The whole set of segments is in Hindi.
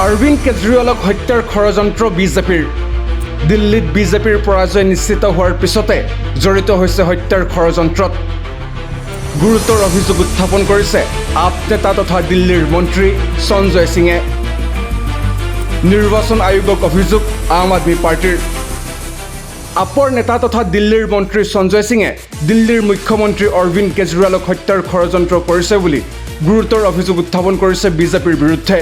অৰবিন্দ কেজৰিৱালক হত্যাৰ ষড়যন্ত্ৰ বিজেপিৰ। দিল্লীত বিজেপিৰ পৰাজয় নিশ্চিত হোৱাৰ পিছতে জড়িত হৈছে হত্যাৰ ষড়যন্ত্ৰত। গুৰুতৰ অভিযোগ উত্থাপন কৰিছে আপ নেতা তথা দিল্লীৰ মন্ত্ৰী সঞ্জয় সিঙে। নিৰ্বাচন আয়োগক অভিযোগ আম আদমি পাৰ্টিৰ। আপৰ নেতা তথা দিল্লীৰ মন্ত্ৰী সঞ্জয় সিঙে দিল্লীৰ মুখ্যমন্ত্ৰী অৰবিন্দ কেজৰিৱালক হত্যাৰ ষড়যন্ত্ৰ কৰিছে বুলি গুৰুতৰ অভিযোগ উত্থাপন কৰিছে বিজেপিৰ বিৰুদ্ধে।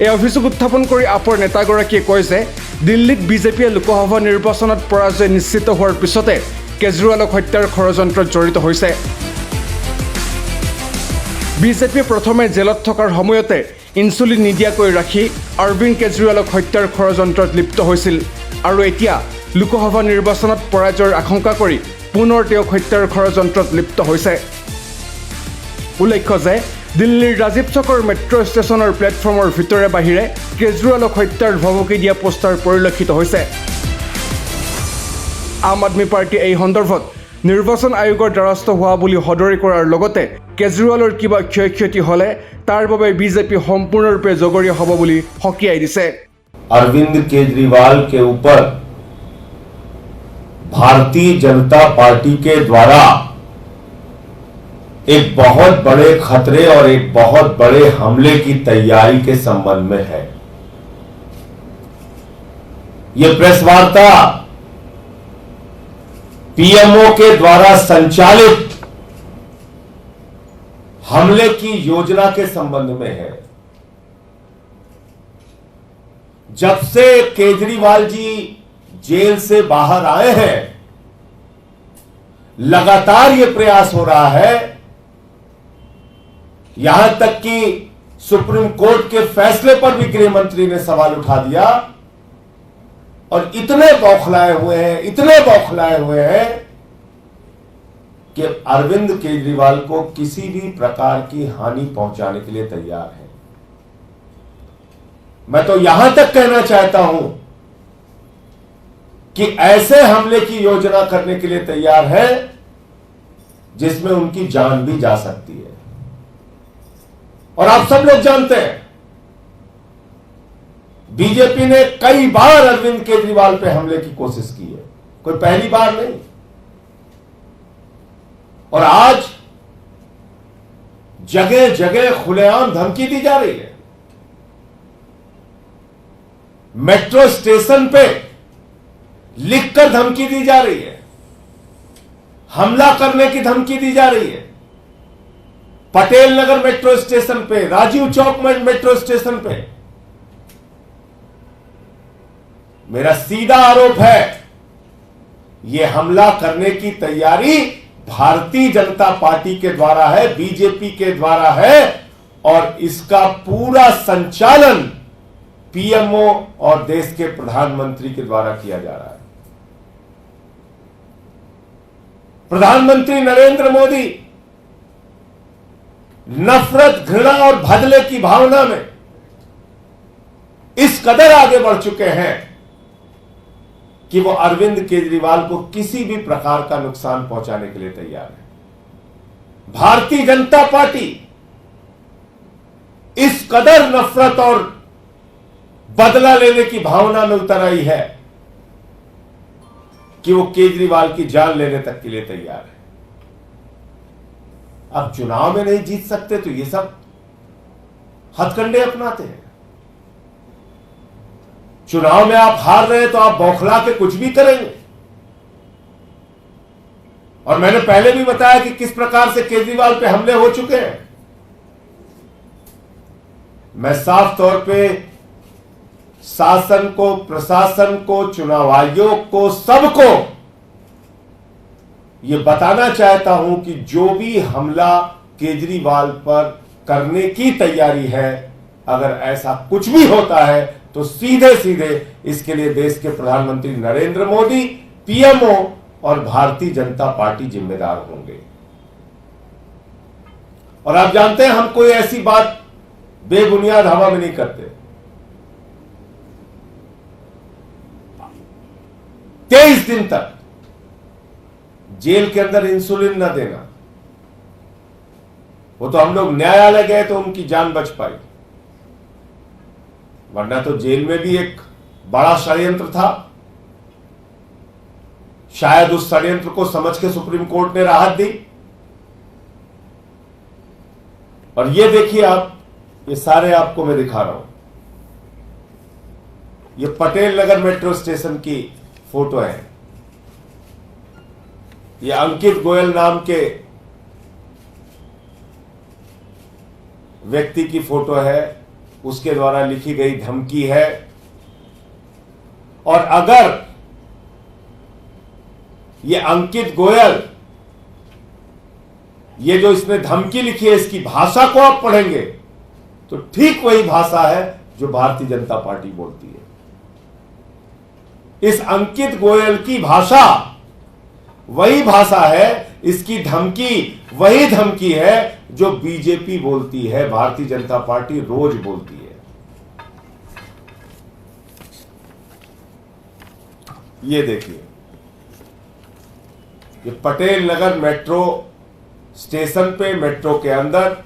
এই অভিযোগ উত্থাপন কৰি আপৰ নেতাগৰাকীয়ে কয় যে দিল্লীত বিজেপিয়ে লোকসভা নিৰ্বাচনত পৰাজয় নিশ্চিত হোৱাৰ পিছতে কেজৰিৱালক হত্যাৰ ষড়যন্ত্ৰত জড়িত হৈছে। বিজেপিয়ে প্ৰথমে জেলত থকাৰ সময়তে ইনচুলিন নিদিয়াকৈ ৰাখি অৰবিন্দ কেজৰিৱালক হত্যাৰ ষড়যন্ত্ৰত লিপ্ত হৈছিল আৰু এতিয়া লোকসভা নিৰ্বাচনত পৰাজয়ৰ আশংকা কৰি পুনৰ তেওঁক হত্যাৰ ষড়যন্ত্ৰত লিপ্ত হৈছে। উল্লেখ্য যে দিল্লীৰ ৰাজীৱ চকৰ মেট্ৰ' ষ্টেচনৰ প্লেটফৰ্মৰ ভিতৰে বাহিৰে কেজৰিৱালক হত্যাৰ ভভকি দিয়া পোষ্টাৰ পৰিলক্ষিত হৈছে। আম আদমি পাৰ্টীয়ে এই সন্দৰ্ভত নিৰ্বাচন আয়োগৰ দ্বাৰস্থ হোৱা বুলি সদৰি কৰাৰ লগতে কেজৰিৱালৰ কিবা ক্ষয় ক্ষতি হ'লে তাৰ বাবে বিজেপি সম্পূৰ্ণৰূপে জগৰীয়া হ'ব বুলি সকীয়াই দিছে। अरविंद केजरीवाल के ऊपर भारतीय जनता पार्टी के द्वारा एक बहुत बड़े खतरे और एक बहुत बड़े हमले की तैयारी के संबंध में है। यह प्रेस वार्ता पीएमओ के द्वारा संचालित हमले की योजना के संबंध में है। जब से केजरीवाल जी जेल से बाहर आए हैं, लगातार यह प्रयास हो रहा है, यहां तक कि सुप्रीम कोर्ट के फैसले पर भी गृह मंत्री ने सवाल उठा दिया और इतने बौखलाए हुए हैं कि अरविंद केजरीवाल को किसी भी प्रकार की हानि पहुंचाने के लिए तैयार है। मैं तो यहां तक कहना चाहता हूं कि ऐसे हमले की योजना करने के लिए तैयार है जिसमें उनकी जान भी जा सकती है। और आप सब लोग जानते हैं बीजेपी ने कई बार अरविंद केजरीवाल पे हमले की कोशिश की है, कोई पहली बार नहीं। और आज जगह जगह खुलेआम धमकी दी जा रही है। मेट्रो स्टेशन पे लिखकर धमकी दी जा रही है, हमला करने की धमकी दी जा रही है। पटेल नगर मेट्रो स्टेशन पे, राजीव चौक मेट्रो स्टेशन पे। मेरा सीधा आरोप है यह हमला करने की तैयारी भारतीय जनता पार्टी के द्वारा है, बीजेपी के द्वारा है और इसका पूरा संचालन पीएमओ और देश के प्रधानमंत्री के द्वारा किया जा रहा है। प्रधानमंत्री नरेंद्र मोदी नफरत, घृणा और बदले की भावना में इस कदर आगे बढ़ चुके हैं कि वो अरविंद केजरीवाल को किसी भी प्रकार का नुकसान पहुंचाने के लिए तैयार है। भारतीय जनता पार्टी इस कदर नफरत और बदला लेने की भावना में उतर आई है कि वो केजरीवाल की जान लेने तक के लिए तैयार है। अब चुनाव में नहीं जीत सकते तो ये सब हथकंडे अपनाते हैं। चुनाव में आप हार रहे हैं तो आप बौखला के कुछ भी करेंगे। और मैंने पहले भी बताया कि किस प्रकार से केजरीवाल पे हमले हो चुके हैं। मैं साफ तौर पे शासन को, प्रशासन को, चुनाव आयोग को, सबको यह बताना चाहता हूं कि जो भी हमला केजरीवाल पर करने की तैयारी है, अगर ऐसा कुछ भी होता है तो सीधे सीधे इसके लिए देश के प्रधानमंत्री नरेंद्र मोदी, पीएमओ और भारतीय जनता पार्टी जिम्मेदार होंगे। और आप जानते हैं हम कोई ऐसी बात बेबुनियाद हवा में नहीं करते। 23 दिन तक जेल के अंदर इंसुलिन न देना, वो तो हम लोग न्यायालय गए तो उनकी जान बच पाई। वरना तो जेल में भी एक बड़ा षड्यंत्र था। शायद उस षड्यंत्र को समझ के सुप्रीम कोर्ट ने राहत दी। और ये देखिए आप, ये सारे आपको मैं दिखा रहा हूं, ये पटेल नगर मेट्रो स्टेशन की फोटो है। ये अंकित गोयल नाम के व्यक्ति की फोटो है, उसके द्वारा लिखी गई धमकी है। और अगर ये अंकित गोयल, ये जो इसने धमकी लिखी है, इसकी भाषा को आप पढ़ेंगे तो ठीक वही भाषा है जो भारतीय जनता पार्टी बोलती है। इस अंकित गोयल की भाषा वही भाषा है, इसकी धमकी वही धमकी है जो बीजेपी बोलती है, भारतीय जनता पार्टी रोज बोलती है। ये देखिए, ये पटेल नगर मेट्रो स्टेशन पे, मेट्रो के अंदर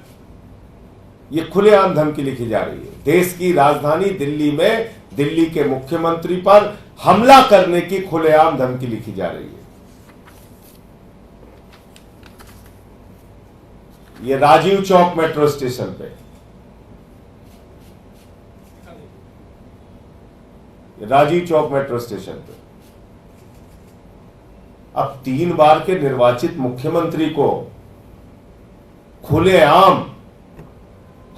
ये खुलेआम धमकी लिखी जा रही है। देश की राजधानी दिल्ली में दिल्ली के मुख्यमंत्री पर हमला करने की खुलेआम धमकी लिखी जा रही है। ये राजीव चौक मेट्रो स्टेशन पे, राजीव चौक मेट्रो स्टेशन पे अब 3 बार के निर्वाचित मुख्यमंत्री को खुलेआम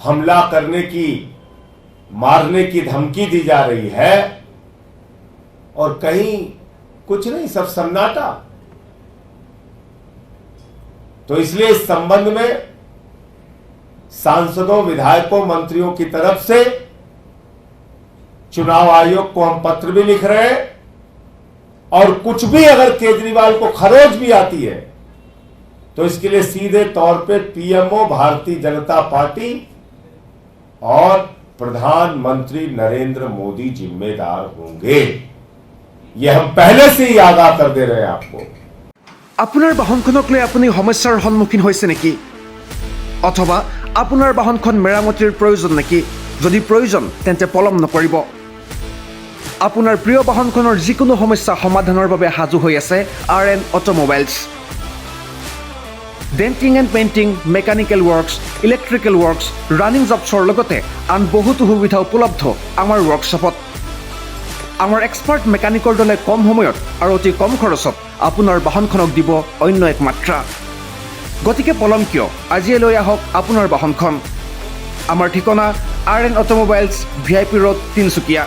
हमला करने की, मारने की धमकी दी जा रही है और कहीं कुछ नहीं, सब सन्नाटा। तो इसलिए इस संबंध में सांसदों, विधायकों, मंत्रियों की तरफ से चुनाव आयोग को हम पत्र भी लिख रहे हैं। और कुछ भी अगर केजरीवाल को खरोच भी आती है तो इसके लिए सीधे तौर पे पीएमओ भारतीय जनता पार्टी और प्रधानमंत्री नरेंद्र मोदी जिम्मेदार होंगे। यह हम पहले से ही आगाह कर दे रहे हैं आपको। আপোনাৰ বাহনখনক লৈ আপুনি সমস্যাৰ সন্মুখীন হৈছে নেকি? অথবা আপোনাৰ বাহনখন মেৰামতিৰ প্ৰয়োজন নেকি? যদি প্ৰয়োজন তেন্তে পলম নকৰিব। আপোনাৰ প্ৰিয় বাহনখনৰ যিকোনো সমস্যা সমাধানৰ বাবে সাজু হৈ আছে RN automobiles. Denting and painting, mechanical works, electrical works, running জবছৰ লগতে আন বহুতো সুবিধা উপলব্ধ আমাৰ ৱৰ্কশ্বপত। আমাৰ এক্সপাৰ্ট মেকানিকৰ দলে কম সময়ত আৰু অতি কম খৰচত আপোনাৰ বাহনখনক দিব অন্য এক মাত্ৰা। গতিকে পলম কিয়, আজিয়ে লৈ আহক আপোনাৰ বাহনখন। আমাৰ ঠিকনা RN অটোমোবাইলছ, VIP ৰোড, তিনিচুকীয়া।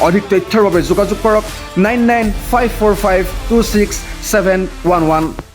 অধিক তথ্যৰ বাবে যোগাযোগ কৰক 9954526711।